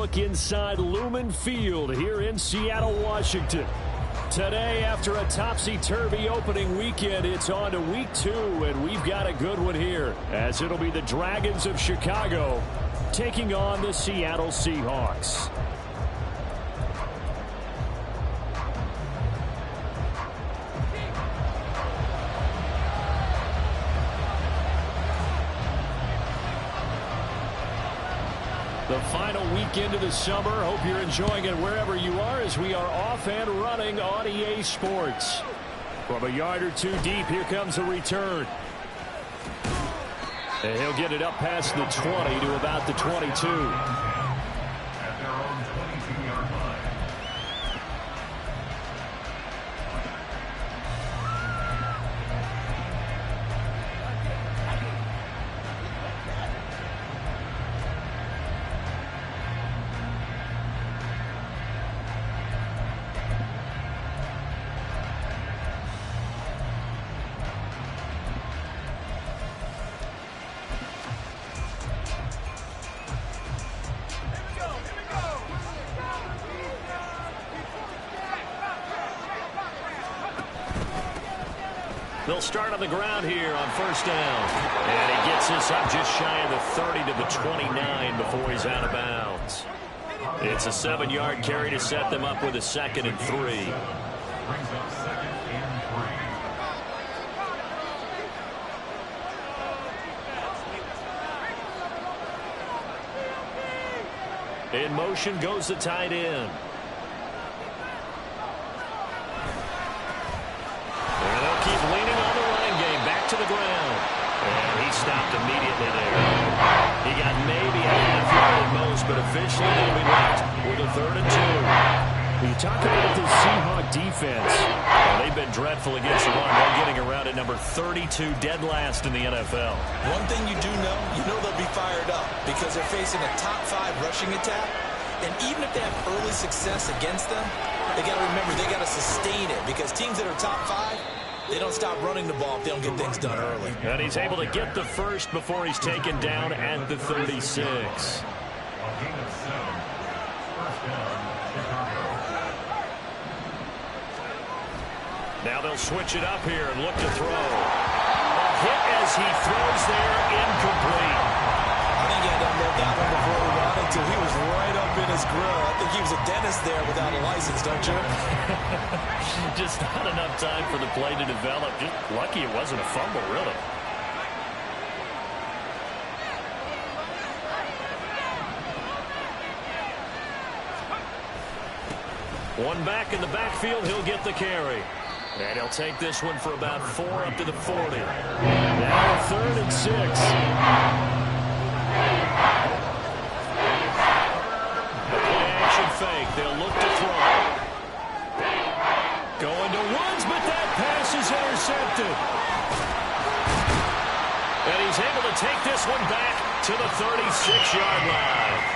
look inside Lumen Field here in Seattle, Washington. Today, after a topsy-turvy opening weekend, it's on to week 2, and we've got a good one here, as it'll be the Dragons of Chicago taking on the Seattle Seahawks. The final weekend of the summer. Hope you're enjoying it wherever you are as we are off and running on EA Sports. From a yard or two deep, here comes a return. And he'll get it up past the 20 to about the 22. They'll start on the ground here on first down. And he gets this up just shy of the 30 to the 29 before he's out of bounds. It's a 7-yard carry to set them up with a 2nd and 3. Brings up 2nd and 3. In motion goes the tight end. Keep leaning on the running game. Back to the ground. And he stopped immediately there. He got maybe a half yard at most, but officially they'll be left with a 3rd and 2. You talk about this Seahawk defense. Well, they've been dreadful against the run. They're getting around at number 32, dead last in the NFL. One thing you do know, they'll be fired up because they're facing a top 5 rushing attack. And even if they have early success against them, they got to remember they got to sustain it because teams that are top 5, they don't stop running the ball if they don't get things done early. And he's able to get the first before he's taken down at the 36. Now they'll switch it up here and look to throw. A hit as he throws there, incomplete. I think he had to unload that one before he wanted to. He was right up in his grill. I think he was a dentist there without a license, don't you? Just not enough time for the play to develop. Just lucky it wasn't a fumble, really. One back in the backfield, he'll get the carry. And he'll take this one for about 4 up to the 40. Now 3rd and 6. Play-action fake. They'll look to throw. Going to Woods, but that pass is intercepted. And he's able to take this one back to the 36-yard line.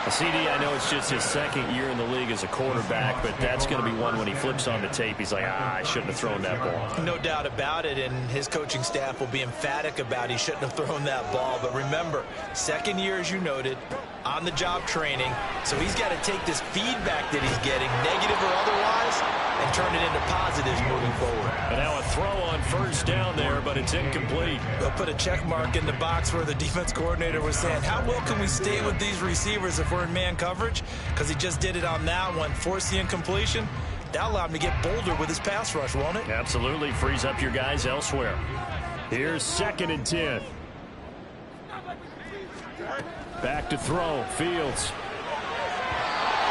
CD, I know it's just his 2nd year in the league as a quarterback, but that's going to be one when he flips on the tape. He's like, I shouldn't have thrown that ball. No doubt about it, and his coaching staff will be emphatic about he shouldn't have thrown that ball. But remember, 2nd year, as you noted, on-the-job training, so he's got to take this feedback that he's getting, negative or otherwise, and turn it into positives moving forward. And now a throw on first down there, but it's incomplete. They'll put a check mark in the box where the defense coordinator was saying, how well can we stay with these receivers if we're in man coverage? Because he just did it on that one, forced the incompletion. That allowed him to get bolder with his pass rush, won't it? Absolutely. Frees up your guys elsewhere. Here's 2nd and 10. Back to throw. Fields.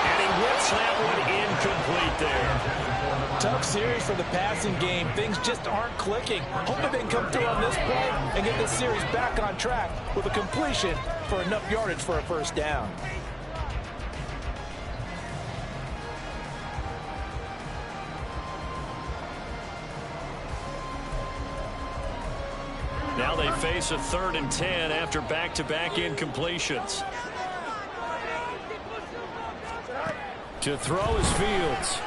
And he whips that one incomplete there. Tough series for the passing game. Things just aren't clicking. Hoping they can come through on this play and get this series back on track with a completion for enough yardage for a first down. Now they face a 3rd and 10 after back-to-back incompletions. To throw is Fields.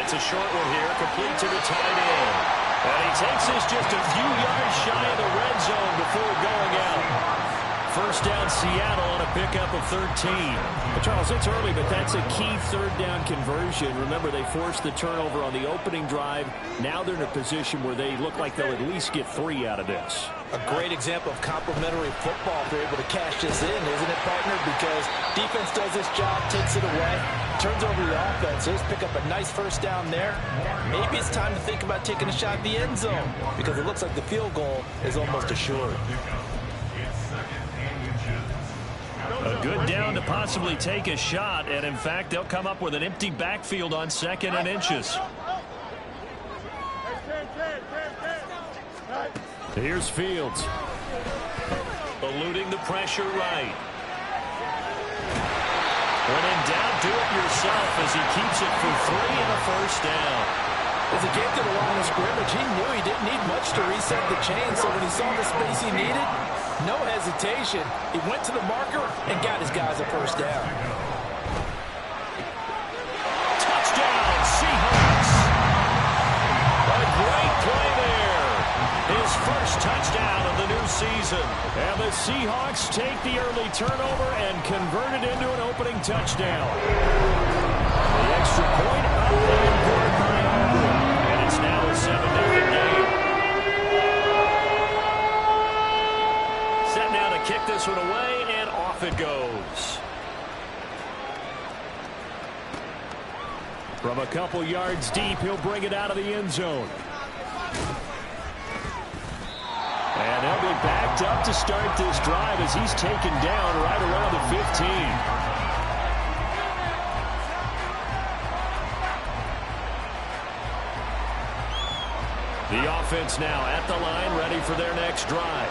It's a short one here, complete to the tight end. And he takes this just a few yards shy of the red zone before going out. first down Seattle on a pickup of 13. Well, Charles, it's early, but that's a key third down conversion. Remember, they forced the turnover on the opening drive. Now they're in a position where they look like they'll at least get 3 out of this. A great example of complementary football if they're able to cash this in, isn't it, partner? Because defense does this job, takes it away, turns over the offense. Just pick up a nice first down there. Maybe it's time to think about taking a shot at the end zone because it looks like the field goal is almost assured. A good down to possibly take a shot, and in fact, they'll come up with an empty backfield on 2nd and inches. Here's Fields. Eluding the pressure right. When in doubt, do it yourself as he keeps it for 3 and a first down. As he came to the line of scrimmage, he knew he didn't need much to reset the chain, so when he saw the space he needed, no hesitation. He went to the marker and got his guys a first down. Touchdown, Seahawks. A great play there. His first touchdown of the new season. And the Seahawks take the early turnover and convert it into an opening touchdown. The extra point up and good by Auburn. And it's now a 7-0 game. Set now to kick this one away, and off it goes. From a couple yards deep, he'll bring it out of the end zone. And they'll be backed up to start this drive as he's taken down right around the 15. The offense now at the line, ready for their next drive.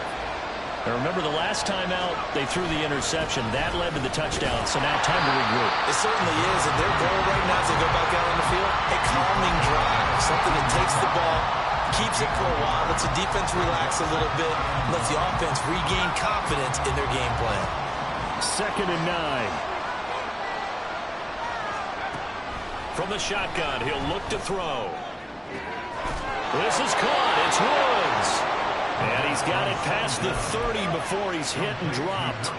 Now remember, the last time out, they threw the interception. That led to the touchdown, so now time to regroup. It certainly is, and their goal right now as they go back out on the field, a calming drive, something that takes the ball, keeps it for a while, lets the defense relax a little bit, lets the offense regain confidence in their game plan. 2nd and 9. From the shotgun, he'll look to throw. This is caught. It's Woods. And he's got it past the 30 before he's hit and dropped.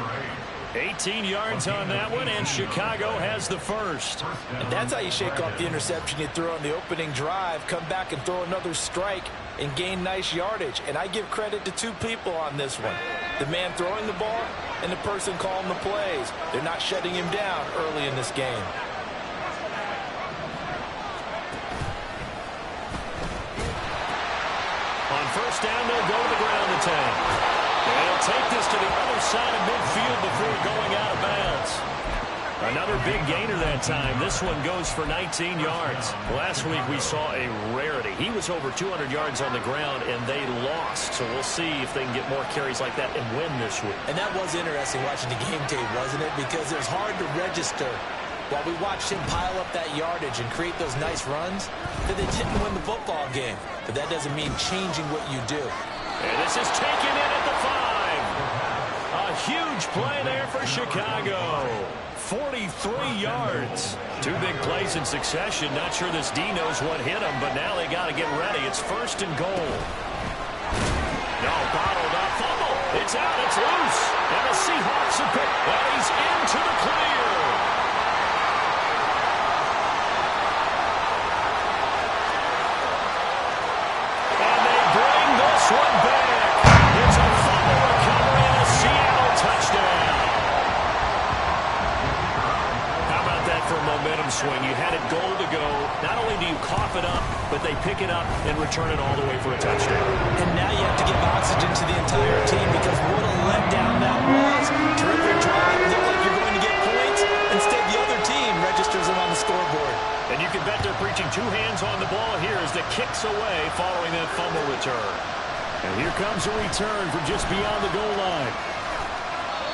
18 yards on that one, and Chicago has the first. And that's how you shake off the interception you threw on the opening drive, come back and throw another strike and gain nice yardage. And I give credit to 2 people on this one. The man throwing the ball and the person calling the plays. They're not shutting him down early in this game. On first down, they'll go to the ground attack. They'll take this to the other side of midfield before going out of bounds. Another big gainer that time. This one goes for 19 yards. Last week we saw a rarity. He was over 200 yards on the ground, and they lost. So we'll see if they can get more carries like that and win this week. And that was interesting watching the game tape, wasn't it? Because it was hard to register while we watched him pile up that yardage and create those nice runs that they didn't win the football game. But that doesn't mean changing what you do. And this is taken in at the 5. A huge play there for Chicago. 43 yards. 2 big plays in succession. Not sure this D knows what hit him, but now they got to get ready. It's 1st and goal. No, bottled up. Fumble. It's out. It's loose. And the Seahawks have picked. And he's into the clear. This one back. It's a fumble recovery and a Seattle touchdown. How about that for a momentum swing? You had it goal to go. Not only do you cough it up, but they pick it up and return it all the way for a touchdown. And now you have to give oxygen to the entire team because what a letdown that was. Terrific drive. Looked like you're going to get points. Instead, the other team registers them on the scoreboard. And you can bet they're preaching 2 hands on the ball here as the kick's away following that fumble return. And here comes a return from just beyond the goal line.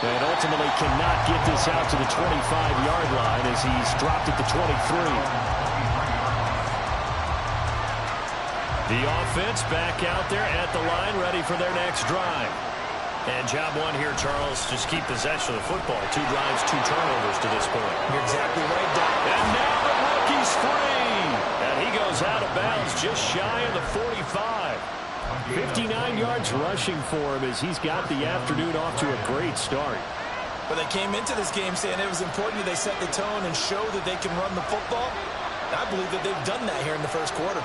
And ultimately cannot get this out to the 25-yard line as he's dropped at the 23. The offense back out there at the line, ready for their next drive. And job one here, Charles, just keep possession of the football. 2 drives, 2 turnovers to this point. You're exactly right, Doc. And now the rookie's free. And he goes out of bounds just shy of the 45. 59 yards rushing for him as he's got the afternoon off to a great start. But they came into this game saying it was important that they set the tone and show that they can run the football. I believe that they've done that here in the first quarter.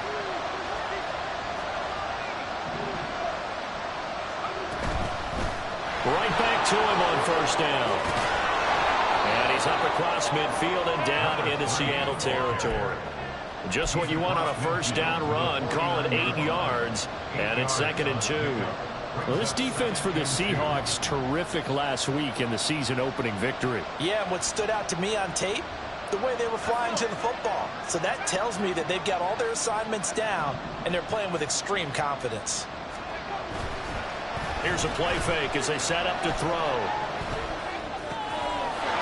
Right back to him on first down. And he's up across midfield and down into Seattle territory. Just what you want on a first down run. Call it 8 yards, and it's 2nd and 2. Well, this defense for the Seahawks, terrific last week in the season opening victory. Yeah, and what stood out to me on tape, the way they were flying to the football. So that tells me that they've got all their assignments down, and they're playing with extreme confidence. Here's a play fake as they set up to throw.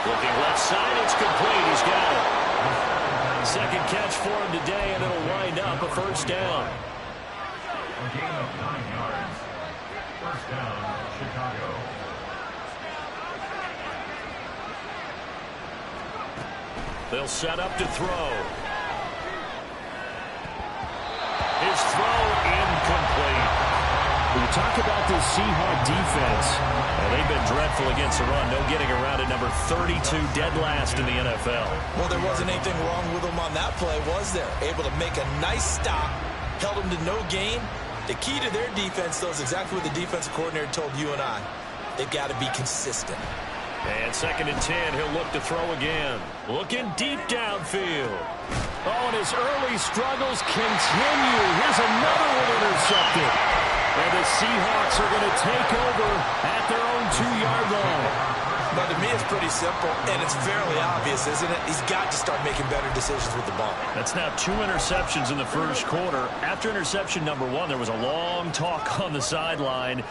Looking left side, it's complete. He's got it. Second catch for him today, and it'll wind up a first down. A gain of 9 yards. First down, Chicago. They'll set up to throw. His throw incomplete. When you talk about this Seahawks defense, they've been dreadful against the run. No getting around at number 32, dead last in the NFL. Well, there wasn't anything wrong with them on that play, was there? Able to make a nice stop, held them to no gain. The key to their defense, though, is exactly what the defensive coordinator told you and I. They've got to be consistent. And 2nd and 10, he'll look to throw again. Looking deep downfield. Oh, and his early struggles continue. Here's another one intercepted. And the Seahawks are going to take over at their own 2-yard line. But to me, it's pretty simple, and it's fairly obvious, isn't it? He's got to start making better decisions with the ball. That's now 2 interceptions in the first quarter. After interception number 1, there was a long talk on the sideline.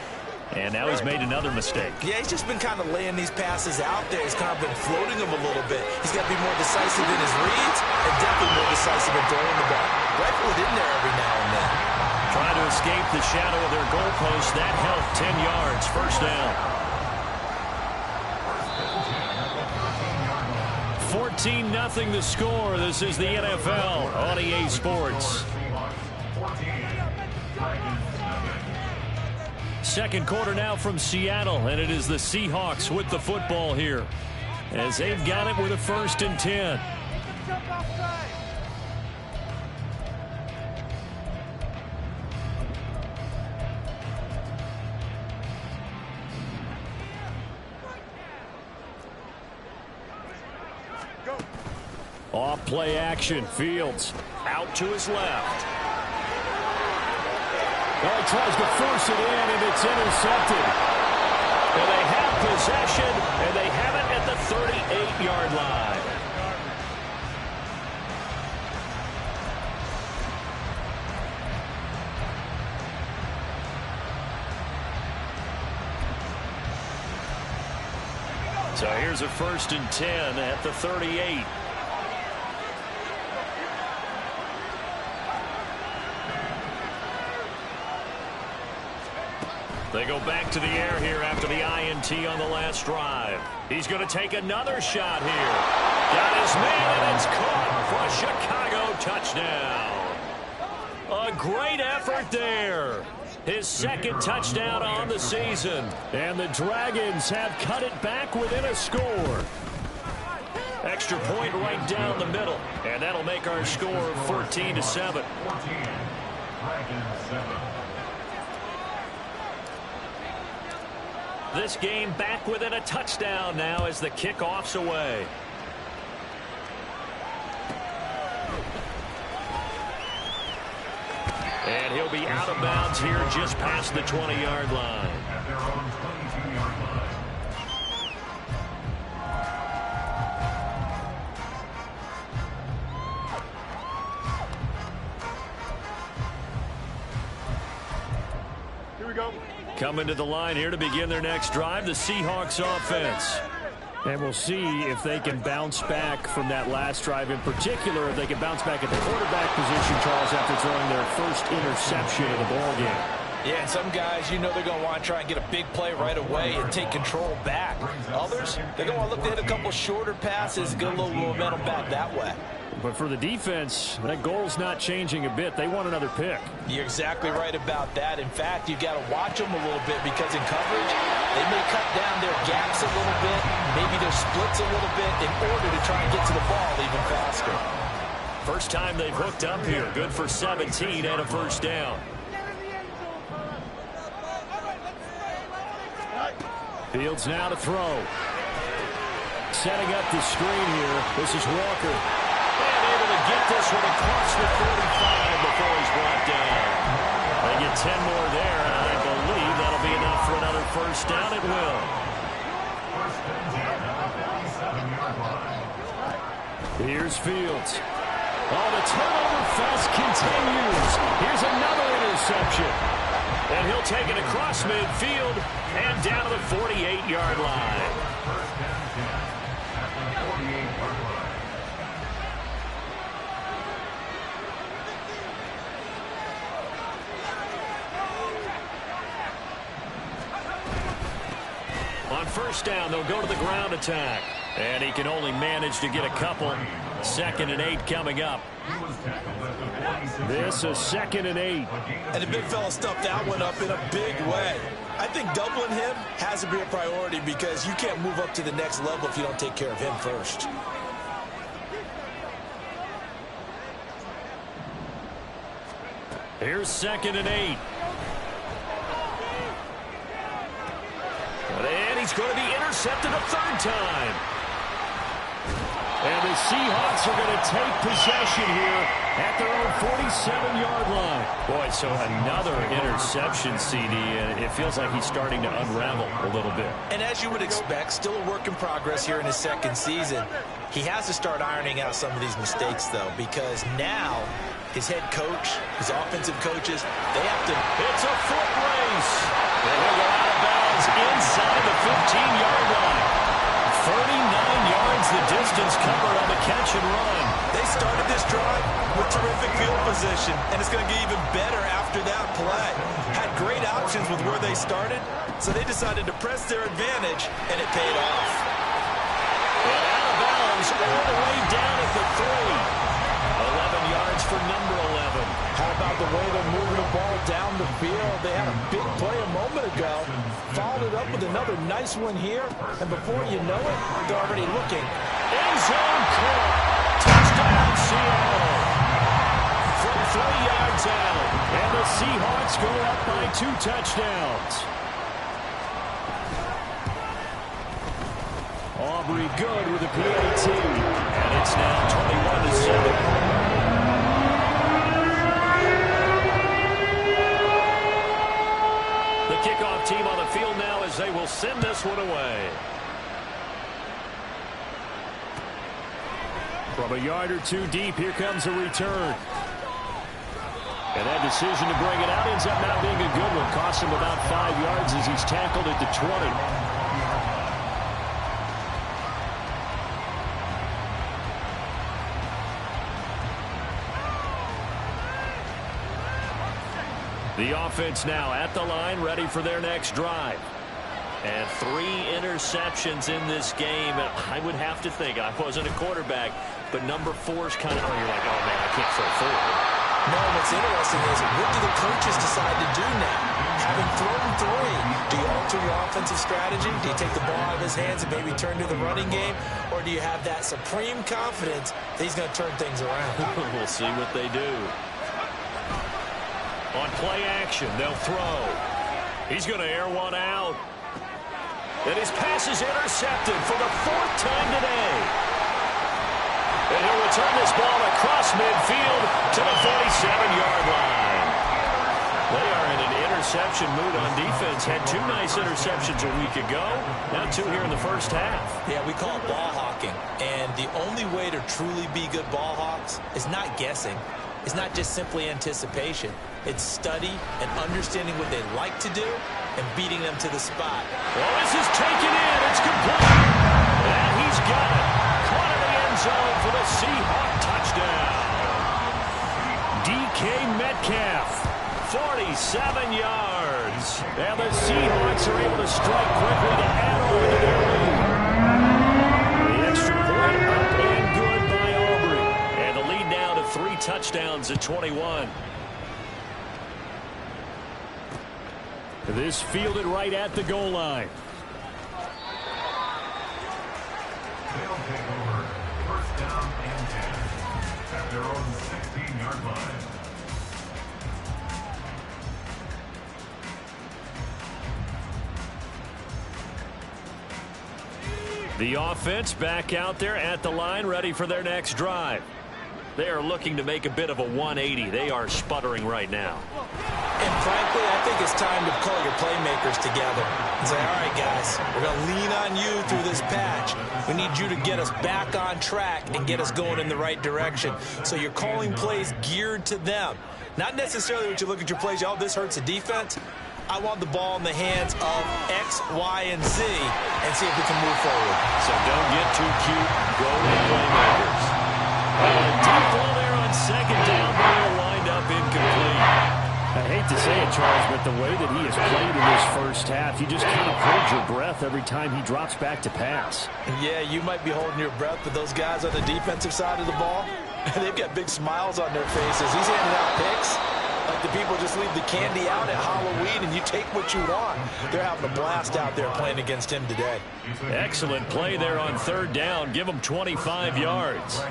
And now he's made another mistake. Yeah, he's just been kind of laying these passes out there. He's kind of been floating them a little bit. He's got to be more decisive in his reads and definitely more decisive in throwing the ball. Rifle it in there every now and then. Trying to escape the shadow of their goalpost. That helped. 10 yards. First down. 14-0 the score. This is the NFL on EA Sports. Second quarter now from Seattle, and it is the Seahawks with the football here as they've got it with a 1st and 10. Off play action. Fields out to his left. Well, he tries to force it in, and it's intercepted. And they have possession, and they have it at the 38-yard line. So here's a 1st and 10 at the 38. They go back to the air here after the INT on the last drive. He's going to take another shot here. Got his man, and it's caught for a Chicago touchdown. A great effort there. His 2nd touchdown on the season. And the Dragons have cut it back within a score. Extra point right down the middle. And that'll make our score 14-7. 14. Dragons 7. This game back within a touchdown now as the kickoff's away. And he'll be out of bounds here just past the 20-yard line. At their own 22-yard line. Here we go. Coming to the line here to begin their next drive, the Seahawks offense. And we'll see if they can bounce back from that last drive. In particular, if they can bounce back at the quarterback position, Charles, after throwing their first interception of the ballgame. Yeah, and some guys, you know they're going to want to try and get a big play right away and take control back. Others, they're going to look to hit a couple shorter passes, get a little momentum back that way. But for the defense, that goal's not changing a bit. They want another pick. You're exactly right about that. In fact, you've got to watch them a little bit because in coverage, they may cut down their gaps a little bit, maybe their splits a little bit in order to try and get to the ball even faster. First time they've hooked up here. Good for 17 and a first down. Fields now to throw. Setting up the screen here. This is Walker. And able to get this one across the 45 before he's brought down. They get 10 more there, and I believe that'll be enough for another first down. It will. Here's Fields. Oh, the turnover fest continues. Here's another interception. And he'll take it across midfield and down to the 48-yard line. On first down, they'll go to the ground attack. And he can only manage to get a couple. 2nd and 8 coming up. This is 2nd and 8. And the big fella stuffed that one up in a big way. I think doubling him has to be a priority because you can't move up to the next level if you don't take care of him first. Here's 2nd and 8. And he's going to be intercepted a third time. And the Seahawks are going to take possession here at their own 47-yard line. Boy, so another interception, CD, and it feels like he's starting to unravel a little bit. And as you would expect, still a work in progress here in his second season. He has to start ironing out some of these mistakes, though, because now his head coach, his offensive coaches, they have to... It's a foot race. And he'll go out of bounds inside the 15-yard line. 39 yards the distance covered on the catch and run. They started this drive with terrific field position, and it's going to get even better after that play. Had great options with where they started, so they decided to press their advantage, and it paid off. And out of bounds all the way down at the 3. 11 yards for number 11. How about the way they're moving the ball down the field? They had a big play a moment ago. Followed it up with another nice one here. And before you know it, they're already looking. End zone caught. Touchdown, Seattle. From 3 yards out. And the Seahawks go up by 2 touchdowns. Aubrey good with a PAT. And it's now 21-7. The kickoff team on the field now as they will send this one away. From a yard or 2 deep, here comes a return. And that decision to bring it out ends up not being a good one. Cost him about 5 yards as he's tackled at the 20. The offense now at the line, ready for their next drive. And 3 interceptions in this game. I would have to think, I wasn't a quarterback, but number 4's kind of, you're like, oh man, I can't throw 4. No, what's interesting is, what do the coaches decide to do now? Having thrown 3, do you alter your offensive strategy? Do you take the ball out of his hands and maybe turn to the running game? Or do you have that supreme confidence that he's going to turn things around? We'll see what they do. On play action, they'll throw. He's going to air one out. And his pass is intercepted for the 4th time today. And he'll return this ball across midfield to the 47-yard line. They are in an interception mood on defense. Had 2 nice interceptions a week ago. Now 2 here in the first half. Yeah, we call it ball hawking. And the only way to truly be good ball hawks is not guessing. It's not just simply anticipation. It's study and understanding what they like to do and beating them to the spot. Well, this is taken in. It's complete. And he's got it. Caught in the end zone for the Seahawk touchdown. DK Metcalf, 47 yards. And the Seahawks are able to strike quickly to add on to their lead. The extra point up and good by Aubrey. And touchdowns at 21. This fielded right at the goal line. They'll take over first down and 10 at their own 16-yard line. The offense back out there at the line, ready for their next drive. They are looking to make a bit of a 180. They are sputtering right now. And frankly, I think it's time to call your playmakers together and say, all right, guys, we're going to lean on you through this patch. We need you to get us back on track and get us going in the right direction. So you're calling plays geared to them. Not necessarily when you look at your plays, oh, this hurts the defense. I want the ball in the hands of X, Y, and Z and see if we can move forward. So don't get too cute. Go with playmakers. Deep ball there on second down, but it'll wind up incomplete. I hate to say it, Charles, but the way that he has played in this first half, you just kind of hold your breath every time he drops back to pass. Yeah, you might be holding your breath, but those guys on the defensive side of the ball, they've got big smiles on their faces. He's handing out picks like the people just leave the candy out at Halloween and you take what you want. They're having a blast out there playing against him today. Excellent play there on third down. Give him 25 yards.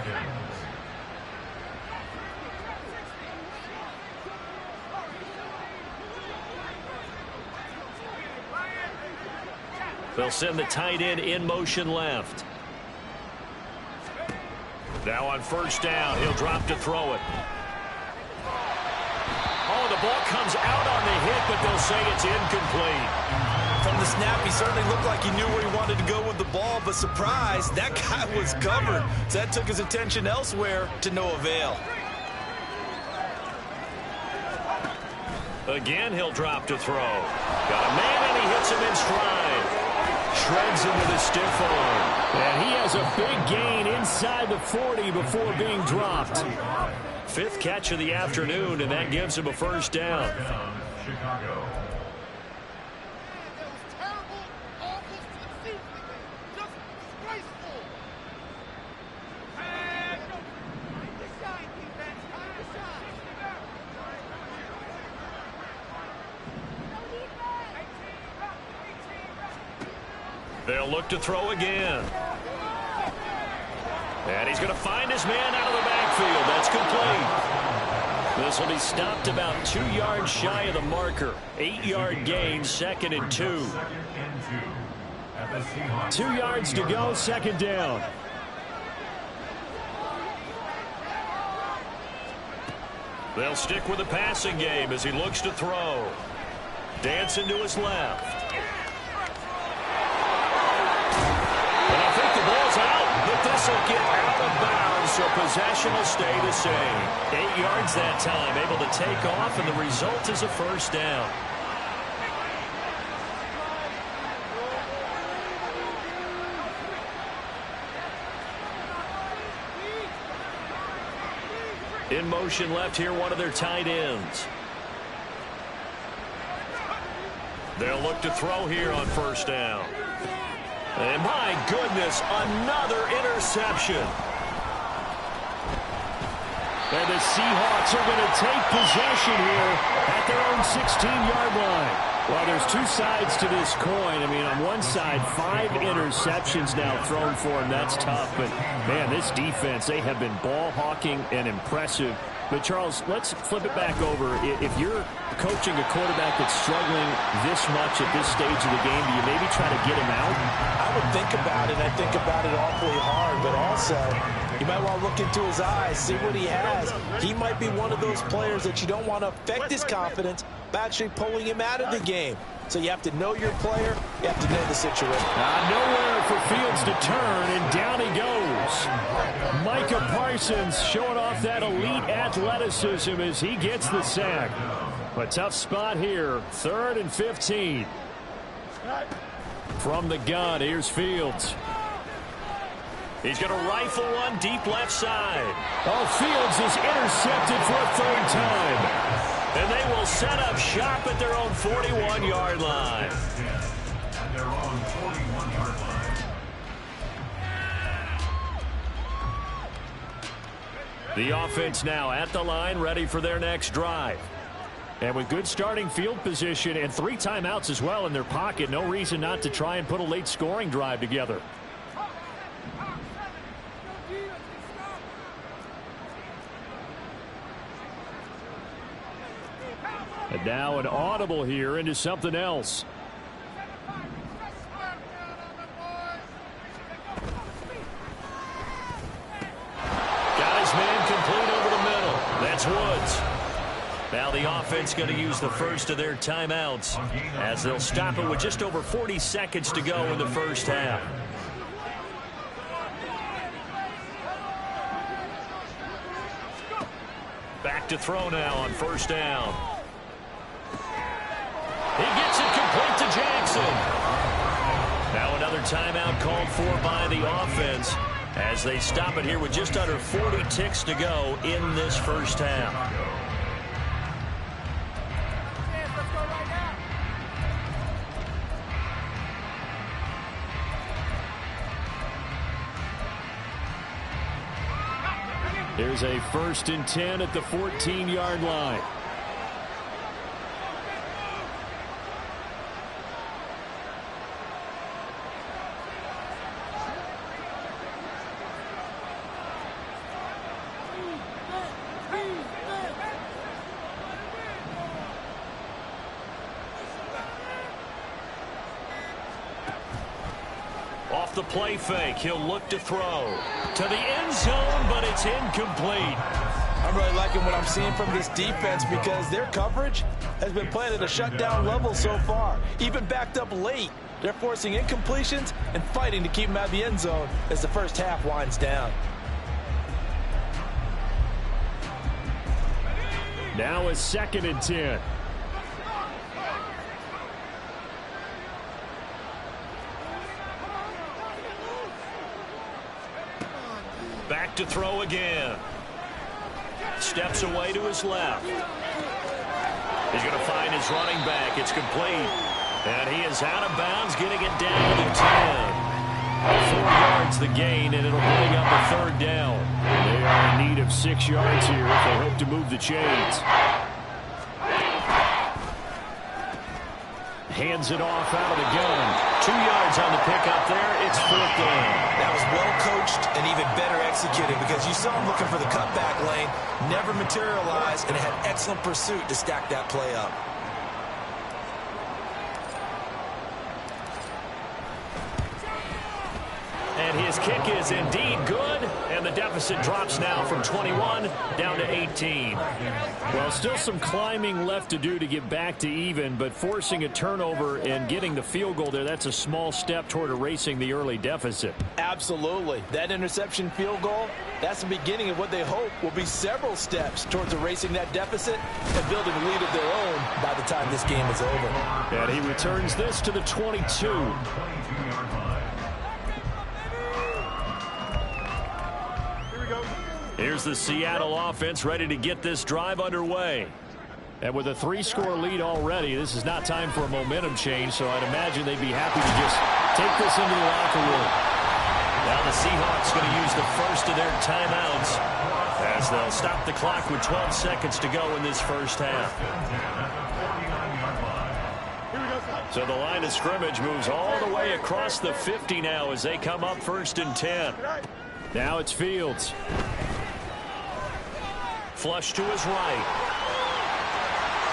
They'll send the tight end in motion left. Now on first down, he'll drop to throw it. Oh, the ball comes out on the hit, but they'll say it's incomplete. From the snap, he certainly looked like he knew where he wanted to go with the ball, but surprise, that guy was covered. So that took his attention elsewhere to no avail. Again, he'll drop to throw. Got a man, and he hits him in stride. Shreds into the stiff arm. And he has a big gain inside the 40 before being dropped. Fifth catch of the afternoon, and that gives him a first down. Chicago. They'll look to throw again. And he's going to find his man out of the backfield. That's complete. This will be stopped about 2 yards shy of the marker. 8-yard gain, 2nd and 2. 2 yards to go, second down. They'll stick with the passing game as he looks to throw. Dancing to his left. This will get out of bounds, so possession will stay the same. 8 yards that time, able to take off, and the result is a first down. In motion left here, one of their tight ends. They'll look to throw here on first down. And my goodness, another interception. And the Seahawks are going to take possession here at their own 16-yard line. Well, there's two sides to this coin. I mean, on one side, 5 interceptions now thrown for him. That's tough. But, man, this defense, they have been ball hawking and impressive. But, Charles, let's flip it back over. If you're coaching a quarterback that's struggling this much at this stage of the game, do you maybe try to get him out? I would think about it. I think about it awfully hard. But also, you might want to look into his eyes, see what he has. He might be one of those players that you don't want to affect his confidence by actually pulling him out of the game. So you have to know your player. You have to know the situation. Nowhere for Fields to turn, and down he goes. Micah Parsons showing off that elite athleticism as he gets the sack. A tough spot here. 3rd and 15. From the gun, here's Fields. He's going to rifle one deep left side. Oh, Fields is intercepted for a 3rd time. And they will set up shop at their own 41-yard line. At their own 41-yard line. The offense now at the line, ready for their next drive. And with good starting field position and 3 timeouts as well in their pocket, no reason not to try and put a late scoring drive together. And now an audible here into something else. Got his man complete over the middle. That's Woods. Now the offense going to use the first of their timeouts as they'll stop it with just over 40 seconds to go in the first half. Back to throw now on first down. He gets it complete to Jackson. Now another timeout called for by the offense as they stop it here with just under 40 ticks to go in this first half. Here's a 1st and 10 at the 14-yard line. Off the play fake, he'll look to throw to the end zone, but it's incomplete. I'm really liking what I'm seeing from this defense because their coverage has been playing at a shutdown level so far. Even backed up late, they're forcing incompletions and fighting to keep them out of the end zone as the first half winds down. Now a 2nd and 10. Back to throw again. Steps away to his left. He's going to find his running back. It's complete. And he is out of bounds, getting it down to 10. 4 yards the gain, and it'll bring up a 3rd down. They are in need of 6 yards here if they hope to move the chains. Hands it off out of the gun. 2 yards on the pickup there. It's 4th down. That was well coached and even better executed because you saw him looking for the cutback lane, never materialized, and had excellent pursuit to stack that play up. And his kick is indeed good, and the deficit drops now from 21 down to 18. Well, still some climbing left to do to get back to even, but forcing a turnover and getting the field goal there, that's a small step toward erasing the early deficit. Absolutely. That interception field goal, that's the beginning of what they hope will be several steps towards erasing that deficit and building a lead of their own by the time this game is over. And he returns this to the 22. Here's the Seattle offense ready to get this drive underway. And with a 3-score lead already, this is not time for a momentum change, so I'd imagine they'd be happy to just take this into the locker room. Now the Seahawks going to use the first of their timeouts as they'll stop the clock with 12 seconds to go in this first half. So the line of scrimmage moves all the way across the 50 now as they come up 1st and 10. Now it's Fields. Flush to his right.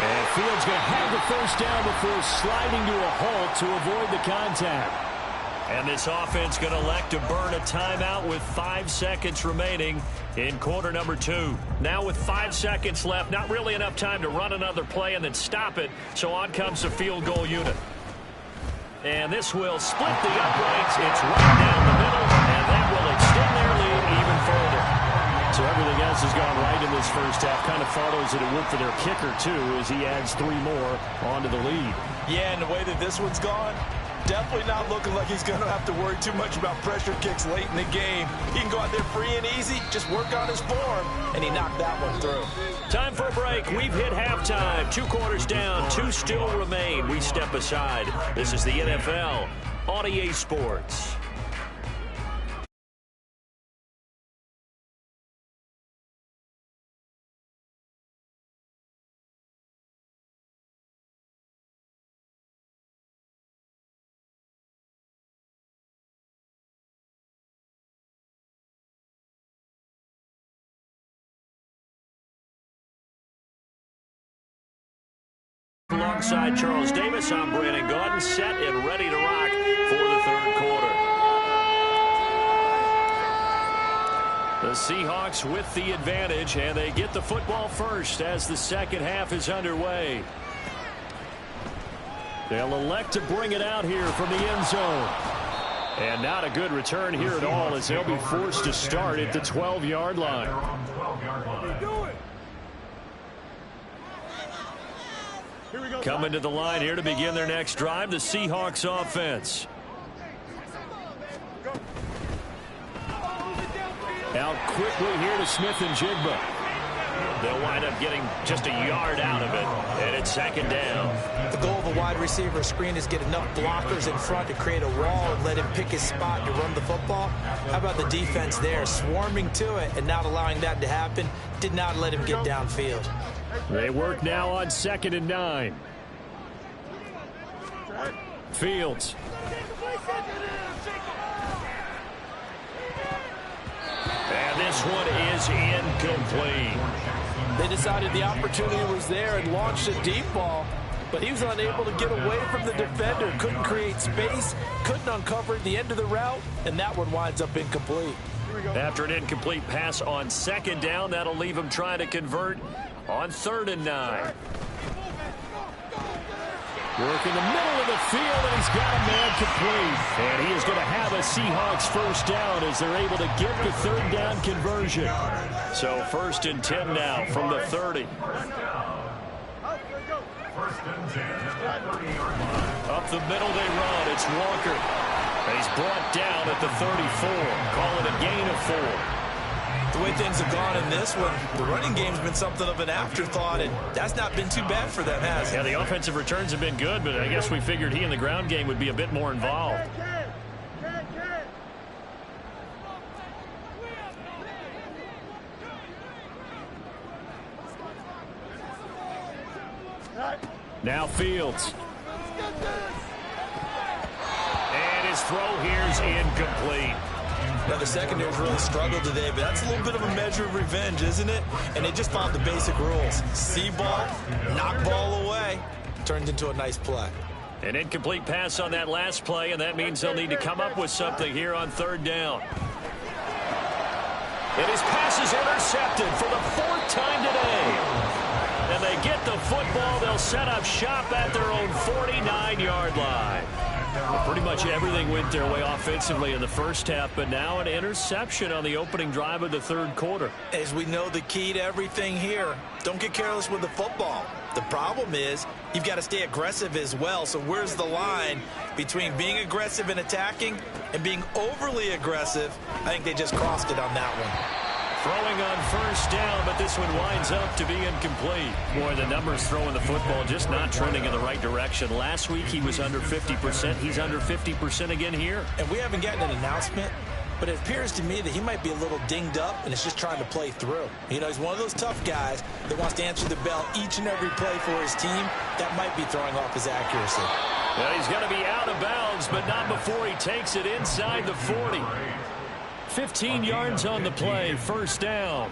And Fields going to have the first down before sliding to a halt to avoid the contact. And this offense going to elect to burn a timeout with 5 seconds remaining in quarter number 2. Now with 5 seconds left, not really enough time to run another play and then stop it. So on comes the field goal unit. And this will split the uprights. It's right down the middle, and that will extend their lead even further. So everything else has gone right in this first half. Kind of follows that it would for their kicker, too, as he adds 3 more onto the lead. Yeah, and the way that this one's gone, definitely not looking like he's going to have to worry too much about pressure kicks late in the game. He can go out there free and easy, just work on his form, and he knocked that one through. Time for a break. We've hit halftime. 2 quarters down, 2 still remain. We step aside. This is the NFL on EA Sports. alongside Charles Davis, I'm Brandon Gaudin, set and ready to rock for the third quarter. The Seahawks with the advantage, and they get the football first as the second half is underway. They'll elect to bring it out here from the end zone. And not a good return here at all, as they'll be forced to start at the 12-yard line. Coming to the line here to begin their next drive, the Seahawks offense. Out quickly here to Smith and Jigba. They'll wind up getting just a yard out of it, and it's second down. The goal of a wide receiver screen is get enough blockers in front to create a wall and let him pick his spot to run the football. How about the defense there, swarming to it and not allowing that to happen? Did not let him get downfield. They work now on 2nd and 9. Fields. And this one is incomplete. They decided the opportunity was there and launched a deep ball, but he was unable to get away from the defender, couldn't create space, couldn't uncover the end of the route, and that one winds up incomplete. After an incomplete pass on 2nd down, that'll leave him trying to convert on 3rd and 9. Work in the middle of the field, and he's got a man complete. And he is going to have a Seahawks first down as they're able to get the 3rd down conversion. So 1st and 10 now from the 30. Up the middle they run. It's Walker. And he's brought down at the 34. Call it a gain of 4. The way things have gone in this one, the running game's been something of an afterthought, and that's not been too bad for them, has it? Yeah, the offensive returns have been good, but I guess we figured he in the ground game would be a bit more involved. Now Fields. And his throw here's incomplete. Now, the secondary's really struggled today, but that's a little bit of a measure of revenge, isn't it? And they just followed the basic rules. See ball, knock ball away. Turned into a nice play. An incomplete pass on that last play, and that means they'll need to come up with something here on 3rd down. And his pass is intercepted for the 4th time today. And they get the football. They'll set up shop at their own 49-yard line. Well, pretty much everything went their way offensively in the first half, but now an interception on the opening drive of the 3rd quarter. As we know, the key to everything here, don't get careless with the football. The problem is you've got to stay aggressive as well. So where's the line between being aggressive and attacking and being overly aggressive? I think they just crossed it on that one. Throwing on 1st down, but this one winds up to be incomplete. Boy, the numbers throwing the football just not trending in the right direction. Last week he was under 50%. He's under 50% again here. And we haven't gotten an announcement, but it appears to me that he might be a little dinged up and is just trying to play through. You know, he's one of those tough guys that wants to answer the bell each and every play for his team. That might be throwing off his accuracy. Well, he's going to be out of bounds, but not before he takes it inside the 40. 15 yards on the play, 1st down.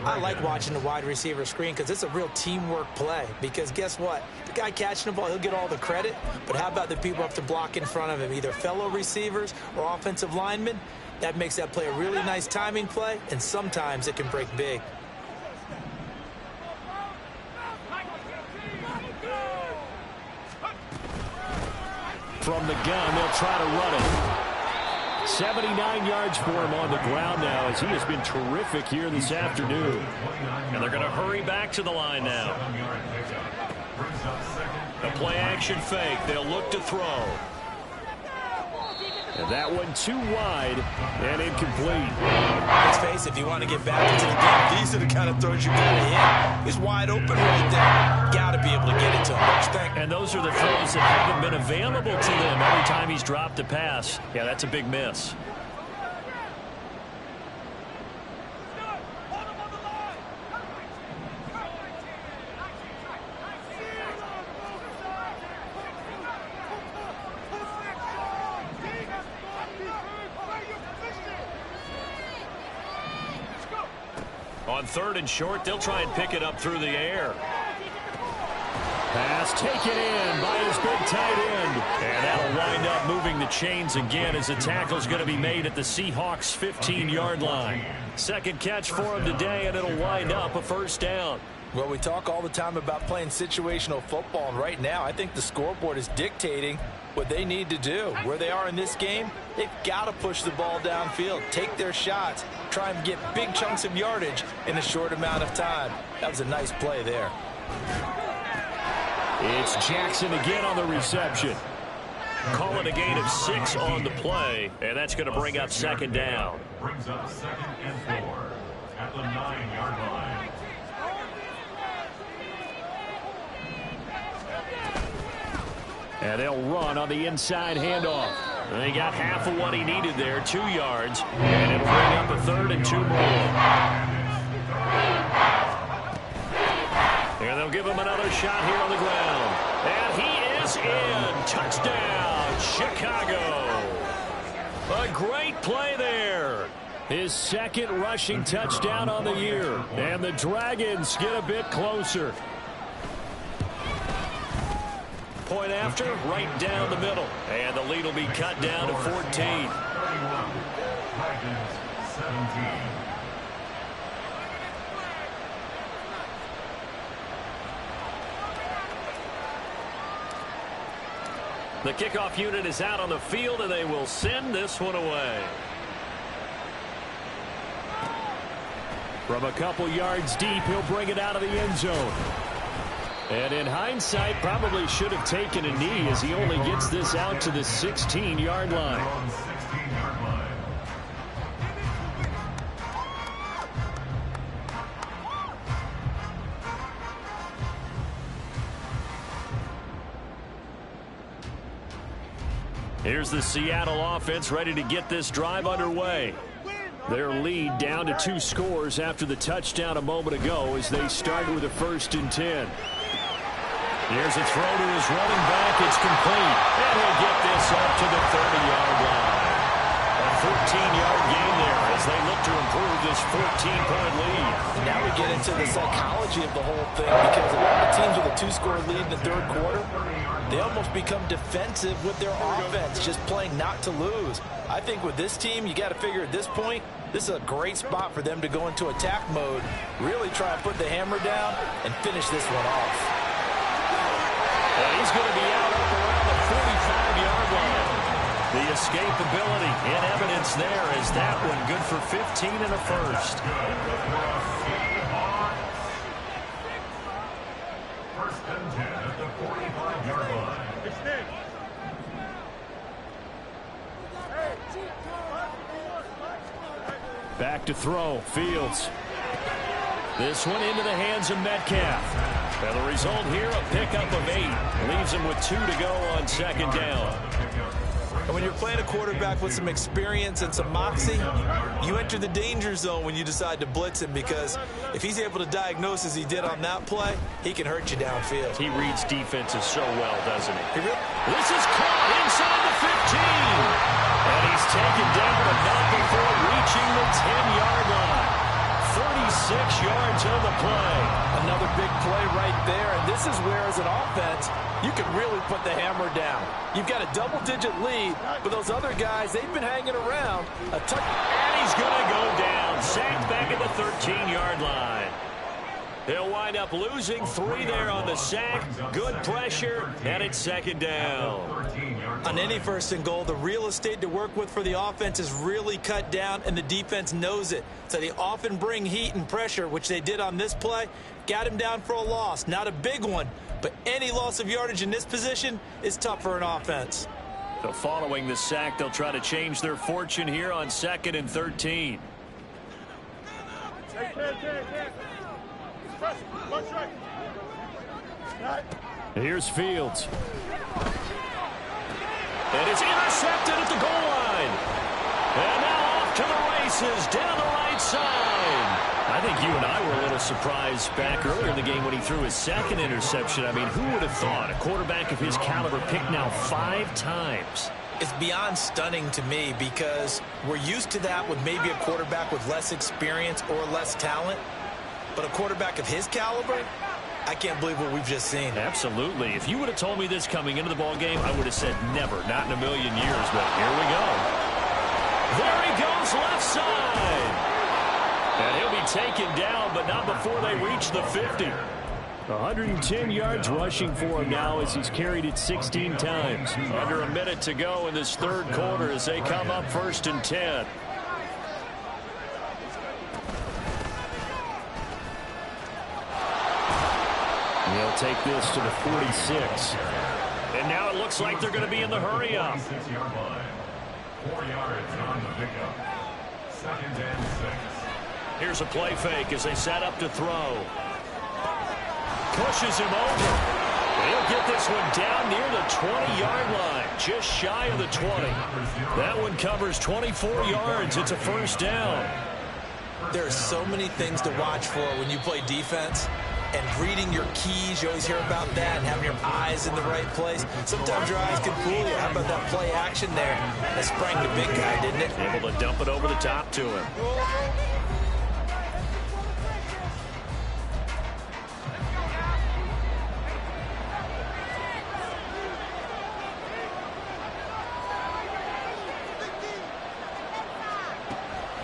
I like watching the wide receiver screen because it's a real teamwork play. Because guess what? The guy catching the ball, he'll get all the credit. But how about the people up to block in front of him, either fellow receivers or offensive linemen? That makes that play a really nice timing play, and sometimes it can break big. From the gun, they'll try to run it. 79 yards for him on the ground now, as he has been terrific here this afternoon. And they're going to hurry back to the line now. A play action fake. They'll look to throw. And that one too wide and incomplete. Let's face it, if you want to get back into the game, these are the kind of throws you got to hit. It's wide open right there. Got to be able to get it to him. Don't you think? And those are the throws that haven't been available to them every time he's dropped a pass. Yeah, that's a big miss. On 3rd and short, they'll try and pick it up through the air. Pass taken in by his big tight end. And that'll wind up moving the chains again as the tackle's going to be made at the Seahawks 15-yard line. Second catch for him today, and it'll wind up a first down. Well, we talk all the time about playing situational football, and right now I think the scoreboard is dictating what they need to do. Where they are in this game, they've got to push the ball downfield, take their shots, try and get big chunks of yardage in a short amount of time. That was a nice play there. It's Jackson again on the reception. Calling a gain of 6 on the play, and that's going to bring up second down. Brings up 2nd and 4 at the 9-yard line. And they'll run on the inside handoff. And he got half of what he needed there, 2 yards, and it'll bring up a 3rd and 2 more. And they'll give him another shot here on the ground. And he is in. Touchdown, Chicago. A great play there. His 2nd rushing touchdown on the year. And the Dragons get a bit closer. Point after, right down the middle. And the lead will be cut down to 14. 31. Dragons 17. The kickoff unit is out on the field, and they will send this one away. From a couple yards deep, he'll bring it out of the end zone. And in hindsight, probably should have taken a knee as he only gets this out to the 16-yard line. Here's the Seattle offense ready to get this drive underway. Their lead down to 2 scores after the touchdown a moment ago as they start with a 1st and 10. Here's a throw to his running back. It's complete. And he'll get this up to the 30-yard line. A 14-yard gain there as they look to improve this 14-point lead. Now we get into the psychology of the whole thing, because a lot of teams with a 2-score lead in the 3rd quarter, they almost become defensive with their offense, just playing not to lose. I think with this team, you got to figure at this point, this is a great spot for them to go into attack mode, really try and put the hammer down and finish this one off. And he's going to be out up around the 45-yard line. The escapability in evidence there is that one good for 15 and a 1st. 1st and 10 at the 45-yard line. Back to throw, Fields. This one into the hands of Metcalf. And the result here, a pickup of 8. Leaves him with 2 to go on 2nd down. And when you're playing a quarterback with some experience and some moxie, you enter the danger zone when you decide to blitz him, because if he's able to diagnose as he did on that play, he can hurt you downfield. He reads defenses so well, doesn't he? This is caught inside the 15. And he's taken down, but not before reaching the 10-yard line. 36 yards on the play. Another big play right there, and this is where, as an offense, you can really put the hammer down. You've got a double-digit lead, but those other guys, they've been hanging around. And he's going to go down. Sacked back at the 13-yard line. They'll wind up losing 3 there on the sack. Good pressure, and it's 2nd down. On any 1st and goal, the real estate to work with for the offense is really cut down, and the defense knows it. So they often bring heat and pressure, which they did on this play. Got him down for a loss. Not a big one, but any loss of yardage in this position is tough for an offense. So following the sack, they'll try to change their fortune here on 2nd and 13. Here's Fields. And it's intercepted at the goal line. And now off to the races down the right side. I think you and I were a little surprised back earlier in the game when he threw his 2nd interception. I mean, who would have thought a quarterback of his caliber picked now 5 times? It's beyond stunning to me, because we're used to that with maybe a quarterback with less experience or less talent. But a quarterback of his caliber, I can't believe what we've just seen. Absolutely. If you would have told me this coming into the ball game, I would have said never, not in a million years. But here we go. There he goes, left side. And he'll be taken down, but not before they reach the 50. 110 yards rushing for him now as he's carried it 16 times. Under a minute to go in this third quarter as they come up 1st and 10. They'll take this to the 46. And now it looks like they're going to be in the hurry-up. 46-yard line. 4 yards on the pickup. 2nd and 6. Here's a play fake as they set up to throw. Pushes him over. He'll get this one down near the 20-yard line, just shy of the 20. That one covers 24 yards. It's a 1st down. There are so many things to watch for when you play defense. And reading your keys, you always hear about that, and having your eyes in the right place. Sometimes your eyes can fool you. How about that play action there? That sprang the big guy, didn't it? Able to dump it over the top to him.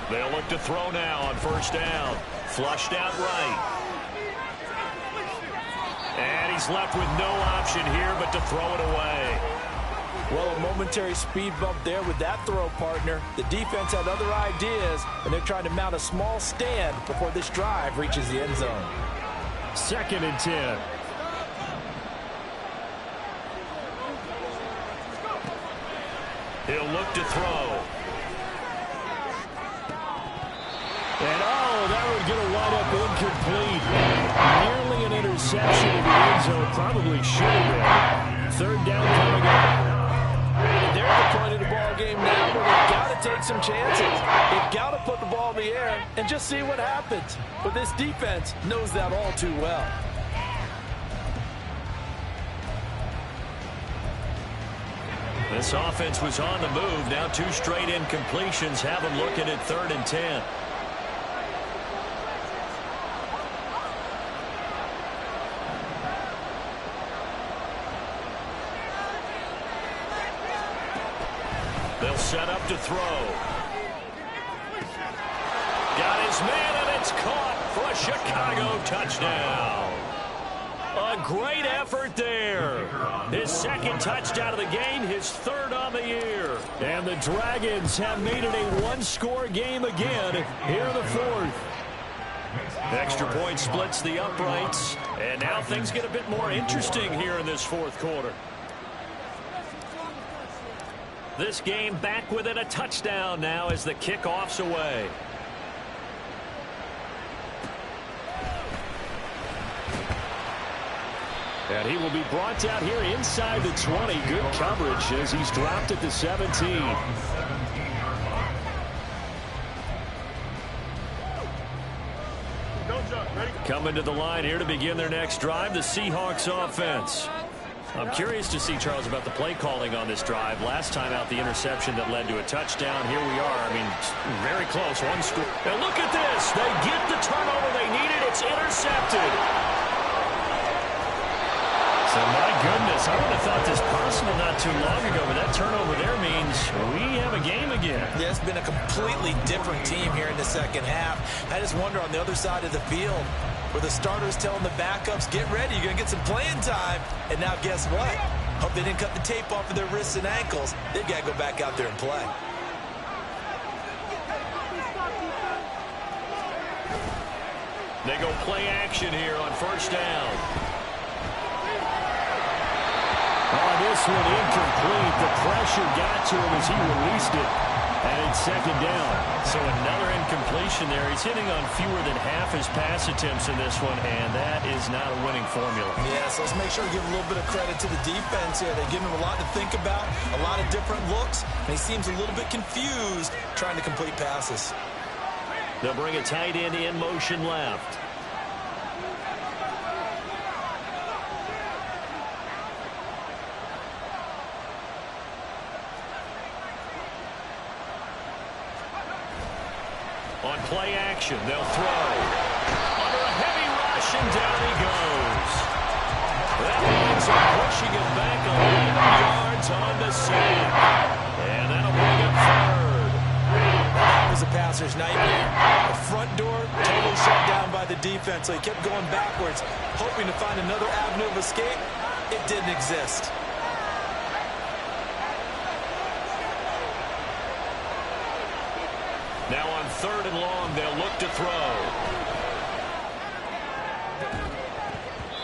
They'll look to throw now on 1st down. Flushed out right. And he's left with no option here but to throw it away. Well, a momentary speed bump there with that throw, partner. The defense had other ideas, and they're trying to mount a small stand before this drive reaches the end zone. 2nd and 10. He'll look to throw. And, that would get a wide up incomplete. Nearly an interception in the end zone. Probably should have been. 3rd down coming up. And they're at the point of the ball game now where they've got to take some chances. They've got to put the ball in the air and just see what happens. But this defense knows that all too well. This offense was on the move. Now 2 straight incompletions have them looking at 3rd and 10. They'll set up to throw. Got his man, and it's caught for a Chicago touchdown. A great effort there. His 2nd touchdown of the game, his 3rd on the year. And the Dragons have made it a 1-score game again here in the 4th. Extra point splits the uprights. And now things get a bit more interesting here in this 4th quarter. This game back within a touchdown now as the kickoff's away. And he will be brought down here inside the 20. Good coverage as he's dropped at the 17. Coming to the line here to begin their next drive, the Seahawks offense. I'm curious to see, Charles, about the play calling on this drive. Last time out, the interception that led to a touchdown. Here we are. I mean, very close. 1 score. And look at this. They get the turnover they needed. It's intercepted. So, my goodness, I would have thought this possible not too long ago, but that turnover there means we have a game again. Yeah, it's been a completely different team here in the 2nd half. I just wonder on the other side of the field, where the starters telling the backups, get ready, you're going to get some playing time. And now guess what? Hope they didn't cut the tape off of their wrists and ankles. They've got to go back out there and play. They go play action here on 1st down. Oh, this one incomplete. The pressure got to him as he released it. And it's 2nd down. So another incompletion there. He's hitting on fewer than half his pass attempts in this one, and that is not a winning formula. Yeah, so let's make sure we give a little bit of credit to the defense here. They give him a lot to think about, a lot of different looks, and he seems a little bit confused trying to complete passes. They'll bring a tight end in motion left. On play action, they'll throw. Under a heavy rush, motion, down he goes. That ends up pushing it back 11 yards on the sack. And that'll bring up third. That was a passer's nightmare. The front door totally shut down by the defense, so he kept going backwards, hoping to find another avenue of escape. It didn't exist. Now on 3rd and long, they'll look to throw.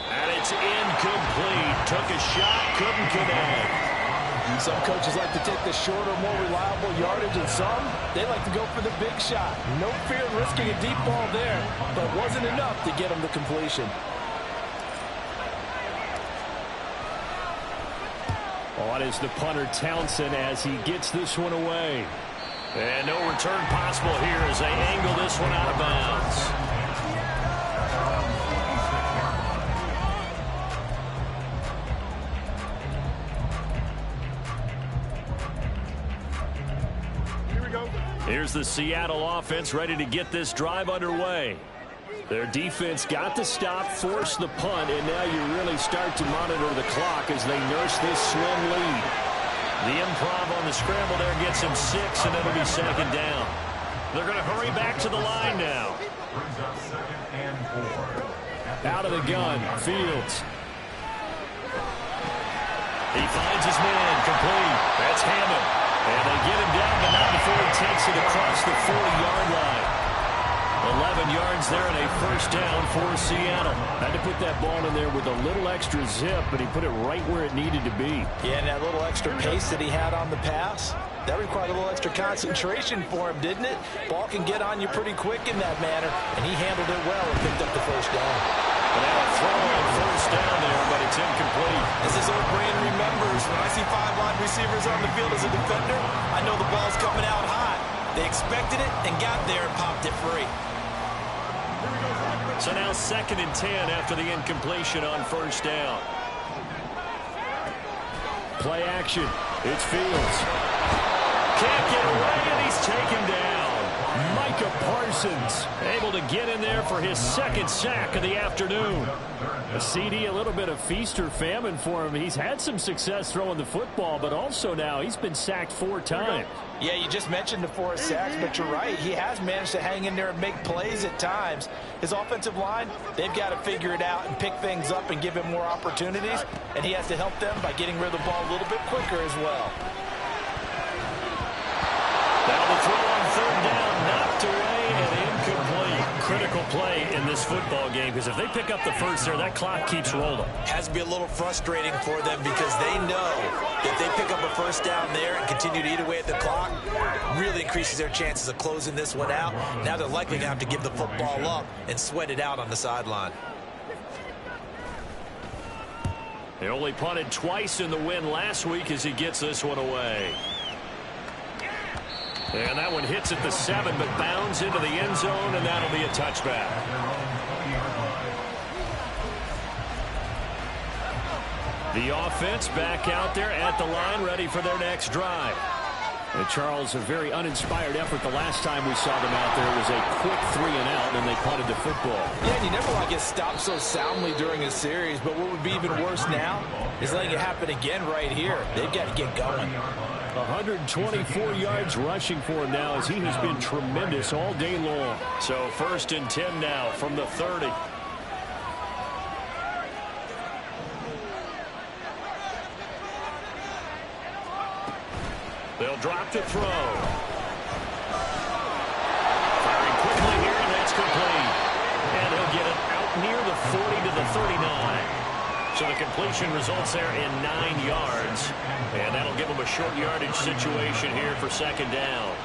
And it's incomplete. Took a shot, couldn't connect. Some coaches like to take the shorter, more reliable yardage, and some, they like to go for the big shot. No fear of risking a deep ball there, but it wasn't enough to get him the completion. On is the punter Townsend as he gets this one away. And no return possible here as they angle this one out of bounds. Here's the Seattle offense ready to get this drive underway. Their defense got the stop, forced the punt, and now you really start to monitor the clock as they nurse this slim lead. The improv on the scramble there gets him 6, and it'll be 2nd down. They're going to hurry back to the line now. Brings up 2nd and 4. Out of the gun, Fields. He finds his man, complete. That's Hammond. And they get him down, but not before he takes it across the 40-yard line. 11 yards there and a 1st down for Seattle. Had to put that ball in there with a little extra zip, but he put it right where it needed to be. Yeah, and that little extra pace that he had on the pass, that required a little extra concentration for him, didn't it? Ball can get on you pretty quick in that manner, and he handled it well and picked up the 1st down. And now a throw on 1st down there, but it's incomplete. As his old brain remembers, when I see 5 wide receivers on the field as a defender, I know the ball's coming out hot. They expected it and got there and popped it free. So now 2nd and 10 after the incompletion on 1st down. Play action. It's Fields. Can't get away, and he's taken down. Micah Parsons able to get in there for his 2nd sack of the afternoon. A CD, a little bit of feast or famine for him. He's had some success throwing the football, but also now he's been sacked 4 times. Yeah, you just mentioned the 4 sacks, but you're right. He has managed to hang in there and make plays at times. His offensive line, they've got to figure it out and pick things up and give him more opportunities, and he has to help them by getting rid of the ball a little bit quicker as well. Now the throw on 3rd down, knocked away and incomplete. Critical play in this football game, because if they pick up the 1st there, that clock keeps rolling. Has to be a little frustrating for them because they know if they pick up a 1st down there and continue to eat away at the clock, really increases their chances of closing this one out. Now they're likely going to have to give the football up and sweat it out on the sideline. They only punted twice in the win last week as he gets this one away. And that one hits at the 7, but bounds into the end zone, and that'll be a touchback. The offense back out there at the line, ready for their next drive. And Charles, a very uninspired effort the last time we saw them out there. It was a quick 3 and out, and they punted the football. Yeah, and you never want to get stopped so soundly during a series, but what would be even worse now is letting it happen again right here. They've got to get going. 124 yards rushing for him now as he has been tremendous all day long. So 1st and 10 now from the 30. They'll drop to throw. Firing quickly here, and that's complete. And he'll get it out near the 40 to the 39. So the completion results there in 9 yards. And that'll give them a short yardage situation here for 2nd down.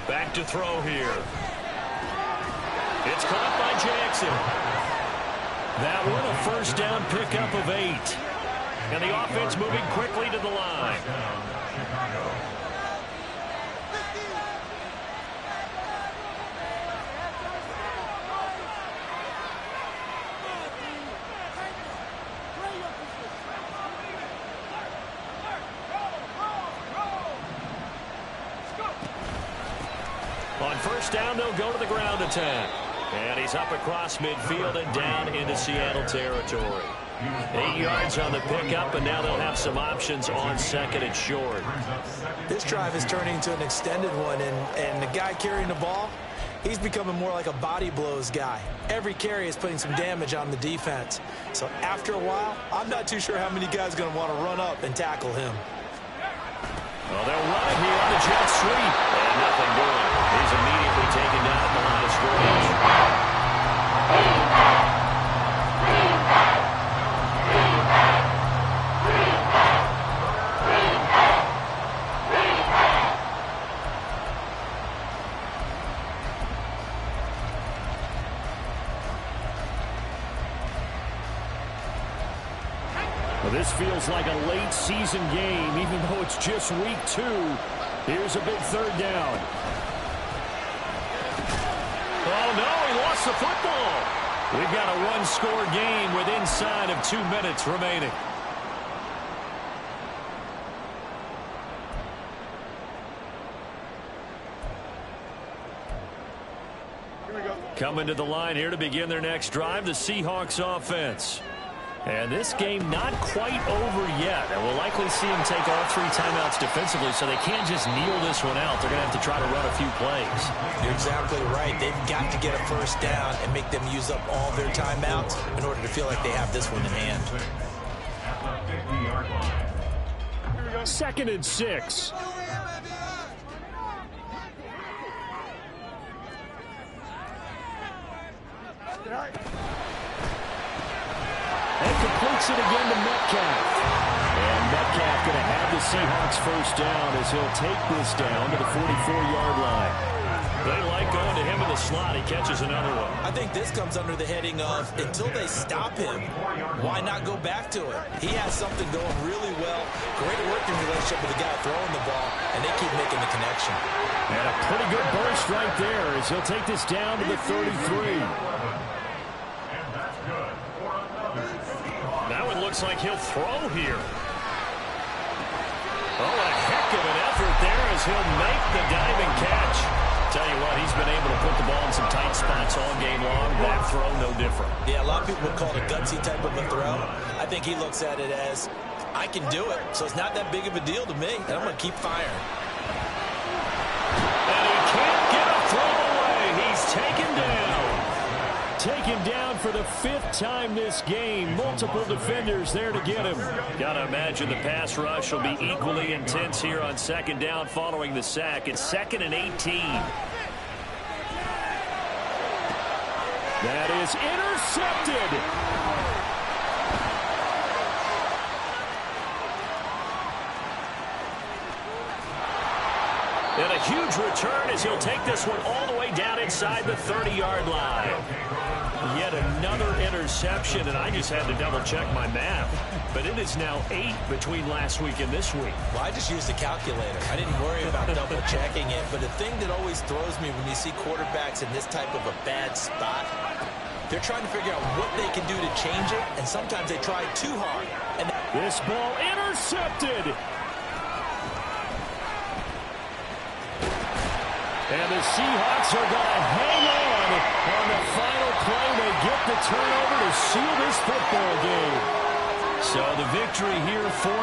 Back to throw here. It's caught by Jackson. That one a first down pickup of 8. And the offense moving quickly to the line. On first down, they'll go to the ground attack. And he's up across midfield and down into Seattle territory. 8 yards on the pickup, and now they'll have some options on second and short. This drive is turning into an extended one, and the guy carrying the ball, he's becoming more like a body blows guy. Every carry is putting some damage on the defense. So after a while, I'm not too sure how many guys are going to want to run up and tackle him. Well, they'll run it here on the jet sweep. And nothing doing. He's immediately taken down at the line of scrimmage. Well, this feels like a late season game, even though it's just week 2. Here's a big third down. Oh, no, he lost the football. We've got a one-score game with inside of 2 minutes remaining. Coming to the line here to begin their next drive, the Seahawks offense. And this game not quite over yet. And we'll likely see them take all 3 timeouts defensively, so they can't just kneel this one out. They're going to have to try to run a few plays. You're exactly right. They've got to get a first down and make them use up all their timeouts in order to feel like they have this one in hand. Second and 6. And completes it again to Metcalf. And Metcalf going to have the Seahawks first down as he'll take this down to the 44-yard line. They like going to him in the slot. He catches another one. I think this comes under the heading of until they stop him, why not go back to it? He has something going really well. Great working relationship with the guy throwing the ball, and they keep making the connection. And a pretty good burst right there as he'll take this down to the 33. Now it looks like he'll throw here. Oh, a heck of an effort there as he'll make the diving catch. Tell you what, he's been able to put the ball in some tight spots all game long. That throw, no different. Yeah, a lot of people would call it a gutsy type of a throw. I think he looks at it as, I can do it, so it's not that big of a deal to me, and I'm going to keep firing. And he can't get a throw away. He's taken down. Taken down for the 5th time this game. Multiple defenders there to get him. Got to imagine the pass rush will be equally intense here on second down following the sack. It's 2nd and 18. That is intercepted. And a huge return as he'll take this one all the way down inside the 30-yard line. Yet another interception, and I just had to double-check my math. But it is now 8 between last week and this week. Well, I just used a calculator. I didn't worry about double-checking it. But the thing that always throws me when you see quarterbacks in this type of a bad spot, they're trying to figure out what they can do to change it, and sometimes they try too hard. And this ball intercepted. And the Seahawks are going to hang on the final play. They get the turnover to seal this football game. So the victory here for